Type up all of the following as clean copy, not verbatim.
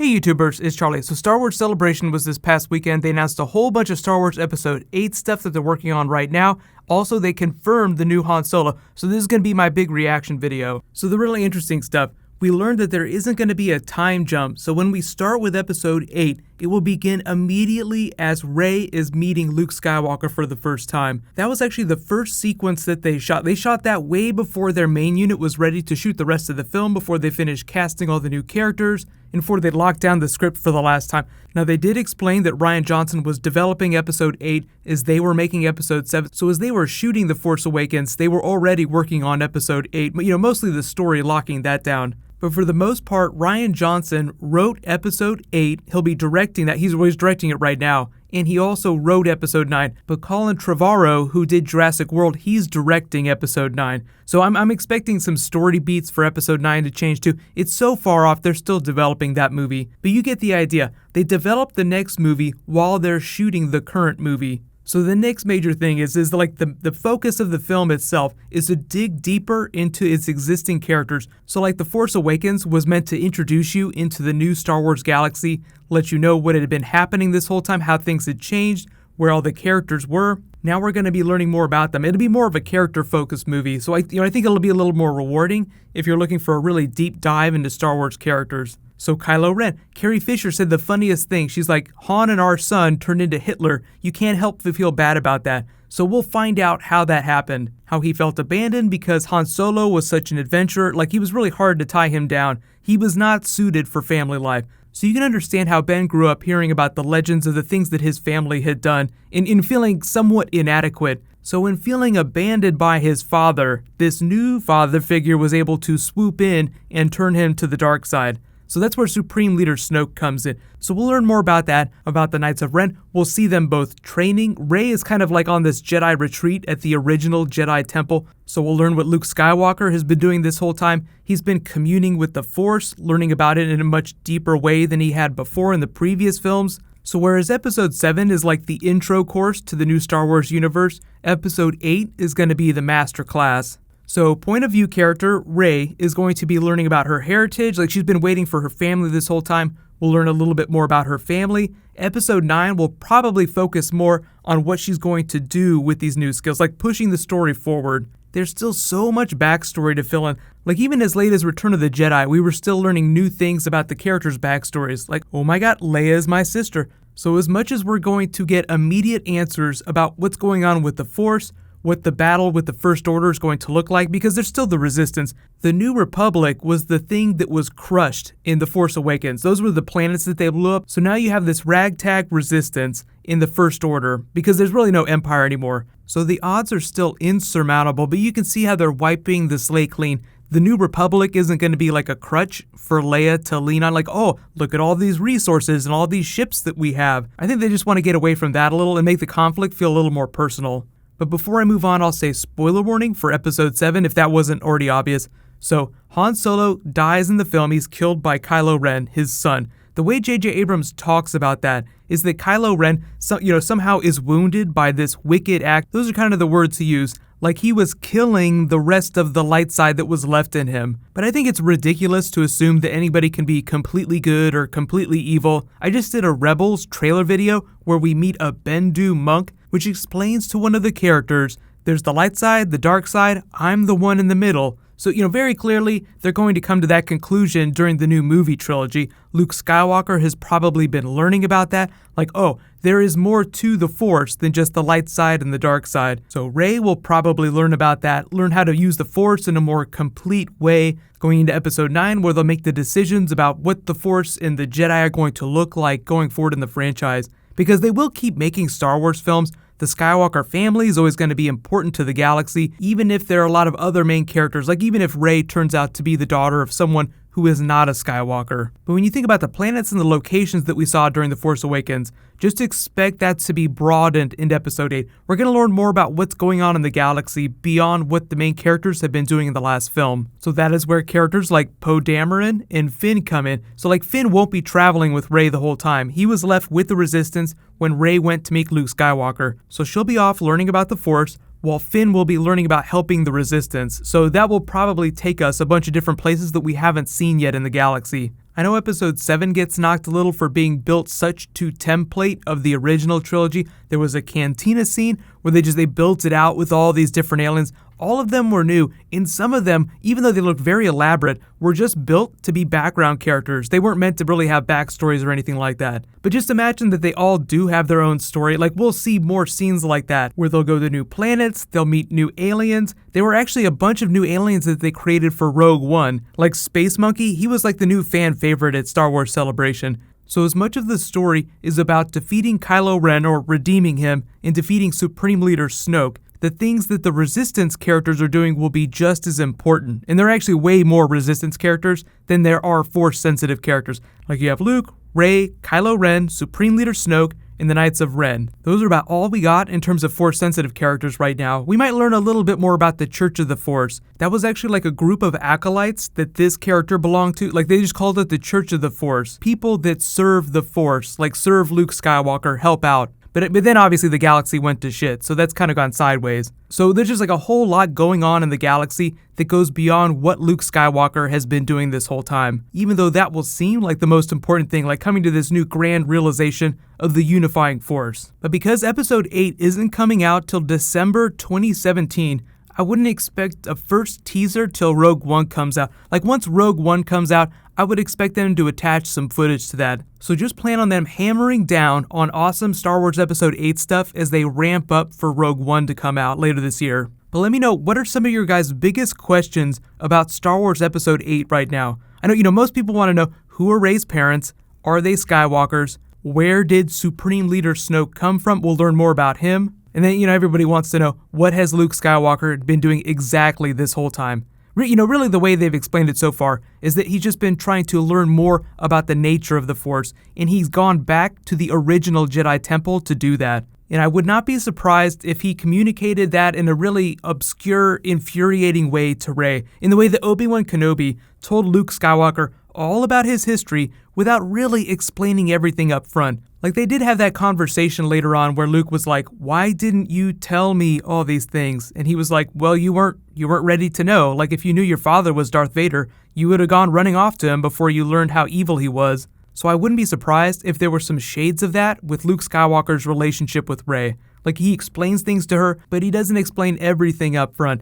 Hey YouTubers, it's Charlie. So Star Wars Celebration was this past weekend. They announced a whole bunch of Star Wars Episode 8 stuff that they're working on right now. Also, they confirmed the new Han Solo. So this is going to be my big reaction video. So the really interesting stuff. We learned that there isn't going to be a time jump, so when we start with Episode 8, it will begin immediately as Rey is meeting Luke Skywalker for the first time. That was actually the first sequence that they shot. They shot that way before their main unit was ready to shoot the rest of the film, before they finished casting all the new characters, and before they locked down the script for the last time. Now, they did explain that Rian Johnson was developing Episode 8 as they were making Episode 7, so as they were shooting The Force Awakens, they were already working on Episode 8, mostly the story, locking that down. But for the most part, Rian Johnson wrote Episode 8. He'll be directing that. He's directing it right now. And he also wrote Episode 9. But Colin Trevorrow, who did Jurassic World, he's directing Episode 9. So I'm expecting some story beats for Episode 9 to change too. It's so far off, they're still developing that movie. But you get the idea. They develop the next movie while they're shooting the current movie. So the next major thing is like the focus of the film itself is to dig deeper into its existing characters. So like The Force Awakens was meant to introduce you into the new Star Wars galaxy, let you know what had been happening this whole time, how things had changed, where all the characters were. Now we're going to be learning more about them. It'll be more of a character-focused movie, so I think it'll be a little more rewarding if you're looking for a really deep dive into Star Wars characters. So Kylo Ren. Carrie Fisher said the funniest thing. She's like, Han and our son turned into Hitler. You can't help but feel bad about that. So we'll find out how that happened. How he felt abandoned because Han Solo was such an adventurer. Like, he was really hard to tie him down. He was not suited for family life. So you can understand how Ben grew up hearing about the legends of the things that his family had done in feeling somewhat inadequate. So in feeling abandoned by his father, this new father figure was able to swoop in and turn him to the dark side. So that's where Supreme Leader Snoke comes in. So we'll learn more about that, about the Knights of Ren. We'll see them both training. Rey is kind of like on this Jedi retreat at the original Jedi Temple. So we'll learn what Luke Skywalker has been doing this whole time. He's been communing with the Force, learning about it in a much deeper way than he had before in the previous films. So whereas Episode 7 is like the intro course to the new Star Wars universe, Episode 8 is going to be the master class. So point of view character, Rey, is going to be learning about her heritage. Like, she's been waiting for her family this whole time. We'll learn a little bit more about her family. Episode 9 will probably focus more on what she's going to do with these new skills, like pushing the story forward. There's still so much backstory to fill in. Like, even as late as Return of the Jedi, we were still learning new things about the characters' backstories. Like, oh my god, Leia is my sister. So as much as we're going to get immediate answers about what's going on with the Force, what the battle with the First Order is going to look like, because there's still the Resistance. The New Republic was the thing that was crushed in The Force Awakens. Those were the planets that they blew up. So now you have this ragtag resistance in the First Order, because there's really no Empire anymore. So the odds are still insurmountable, but you can see how they're wiping the slate clean. The New Republic isn't going to be like a crutch for Leia to lean on, like, oh, look at all these resources and all these ships that we have. I think they just want to get away from that a little and make the conflict feel a little more personal. But before I move on, I'll say spoiler warning for Episode 7 if that wasn't already obvious. So, Han Solo dies in the film. He's killed by Kylo Ren, his son. The way J.J. Abrams talks about that is that Kylo Ren somehow is wounded by this wicked act. Those are kind of the words he used. Like he was killing the rest of the light side that was left in him. But I think it's ridiculous to assume that anybody can be completely good or completely evil. I just did a Rebels trailer video where we meet a Bendu monk, which explains to one of the characters, there's the light side, the dark side, I'm the one in the middle. So, very clearly, they're going to come to that conclusion during the new movie trilogy. Luke Skywalker has probably been learning about that. Like, oh, there is more to the Force than just the light side and the dark side. So Rey will probably learn about that, learn how to use the Force in a more complete way, going into Episode 9, where they'll make the decisions about what the Force and the Jedi are going to look like going forward in the franchise. Because they will keep making Star Wars films. The Skywalker family is always going to be important to the galaxy, even if there are a lot of other main characters, like even if Rey turns out to be the daughter of someone who is not a Skywalker. But when you think about the planets and the locations that we saw during The Force Awakens, just expect that to be broadened in Episode 8. We're going to learn more about what's going on in the galaxy beyond what the main characters have been doing in the last film. So that is where characters like Poe Dameron and Finn come in. So like Finn won't be traveling with Rey the whole time. He was left with the Resistance when Rey went to meet Luke Skywalker. So she'll be off learning about the Force, while Finn will be learning about helping the Resistance. So that will probably take us a bunch of different places that we haven't seen yet in the galaxy. I know episode 7 gets knocked a little for being built such to template of the original trilogy. There was a cantina scene where they built it out with all these different aliens. All of them were new, and some of them, even though they looked very elaborate, were just built to be background characters. They weren't meant to really have backstories or anything like that. But just imagine that they all do have their own story. Like, we'll see more scenes like that, where they'll go to new planets, they'll meet new aliens. There were actually a bunch of new aliens that they created for Rogue One. Like Space Monkey, he was like the new fan favorite at Star Wars Celebration. So as much of the story is about defeating Kylo Ren or redeeming him and defeating Supreme Leader Snoke, the things that the Resistance characters are doing will be just as important. And there are actually way more Resistance characters than there are Force-sensitive characters. Like you have Luke, Rey, Kylo Ren, Supreme Leader Snoke, and the Knights of Ren. Those are about all we got in terms of Force-sensitive characters right now. We might learn a little bit more about the Church of the Force. That was actually like a group of acolytes that this character belonged to. Like they just called it the Church of the Force. People that serve the Force, like serve Luke Skywalker, help out. But then obviously the galaxy went to shit, so that's kind of gone sideways. So there's just like a whole lot going on in the galaxy that goes beyond what Luke Skywalker has been doing this whole time. Even though that will seem like the most important thing, like coming to this new grand realization of the unifying force. But because episode 8 isn't coming out till December 2017, I wouldn't expect a first teaser till Rogue One comes out. Like once Rogue One comes out, I would expect them to attach some footage to that. So just plan on them hammering down on awesome Star Wars Episode 8 stuff as they ramp up for Rogue One to come out later this year. But let me know, what are some of your guys' biggest questions about Star Wars Episode 8 right now? I know, most people want to know, who are Rey's parents? Are they Skywalkers? Where did Supreme Leader Snoke come from? We'll learn more about him. And then, everybody wants to know, what has Luke Skywalker been doing exactly this whole time? Really the way they've explained it so far is that he's just been trying to learn more about the nature of the Force, and he's gone back to the original Jedi Temple to do that. And I would not be surprised if he communicated that in a really obscure, infuriating way to Rey, in the way that Obi-Wan Kenobi told Luke Skywalker all about his history without really explaining everything up front. Like they did have that conversation later on where Luke was like, "Why didn't you tell me all these things?" And he was like, "Well, you weren't ready to know. Like if you knew your father was Darth Vader, you would have gone running off to him before you learned how evil he was." So I wouldn't be surprised if there were some shades of that with Luke Skywalker's relationship with Rey. Like he explains things to her, but he doesn't explain everything up front.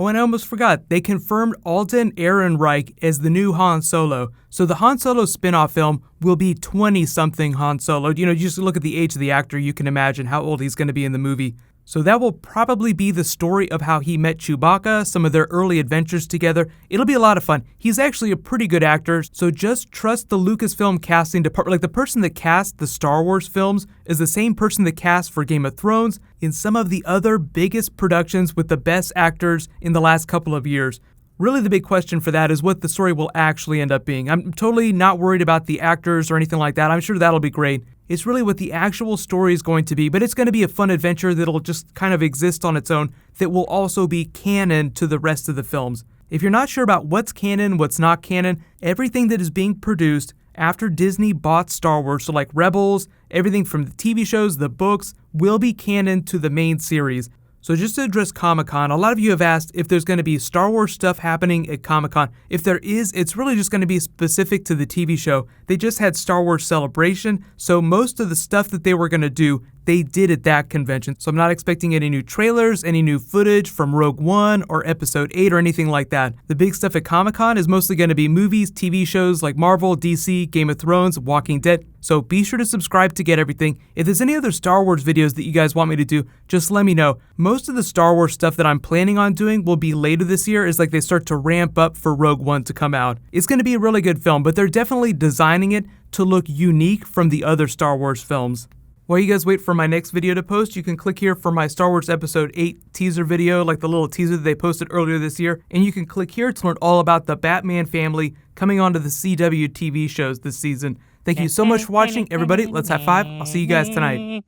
Oh, and I almost forgot, they confirmed Alden Ehrenreich as the new Han Solo. So the Han Solo spin-off film will be 20-something Han Solo. You just look at the age of the actor, you can imagine how old he's going to be in the movie. So that will probably be the story of how he met Chewbacca, some of their early adventures together. It'll be a lot of fun. He's actually a pretty good actor, so just trust the Lucasfilm casting department. Like the person that cast the Star Wars films is the same person that cast for Game of Thrones in some of the other biggest productions with the best actors in the last couple of years. Really the big question for that is what the story will actually end up being. I'm totally not worried about the actors or anything like that. I'm sure that'll be great. It's really what the actual story is going to be, but it's going to be a fun adventure that'll just kind of exist on its own that will also be canon to the rest of the films. If you're not sure about what's canon, what's not canon, everything that is being produced after Disney bought Star Wars, so like Rebels, everything from the TV shows, the books, will be canon to the main series. So just to address Comic-Con, a lot of you have asked if there's going to be Star Wars stuff happening at Comic-Con. If there is, it's really just going to be specific to the TV show. They just had Star Wars Celebration, so most of the stuff that they were going to do, they did at that convention. So I'm not expecting any new trailers, any new footage from Rogue One or Episode 8 or anything like that. The big stuff at Comic-Con is mostly going to be movies, TV shows like Marvel, DC, Game of Thrones, Walking Dead. So be sure to subscribe to get everything. If there's any other Star Wars videos that you guys want me to do, just let me know. Most of the Star Wars stuff that I'm planning on doing will be later this year as like they start to ramp up for Rogue One to come out. It's going to be a really good film, but they're definitely designing it to look unique from the other Star Wars films. While you guys wait for my next video to post, you can click here for my Star Wars Episode 8 teaser video, like the little teaser that they posted earlier this year, and you can click here to learn all about the Batman family coming onto the CW TV shows this season. Thank you so much for watching, everybody. Let's high five. I'll see you guys tonight.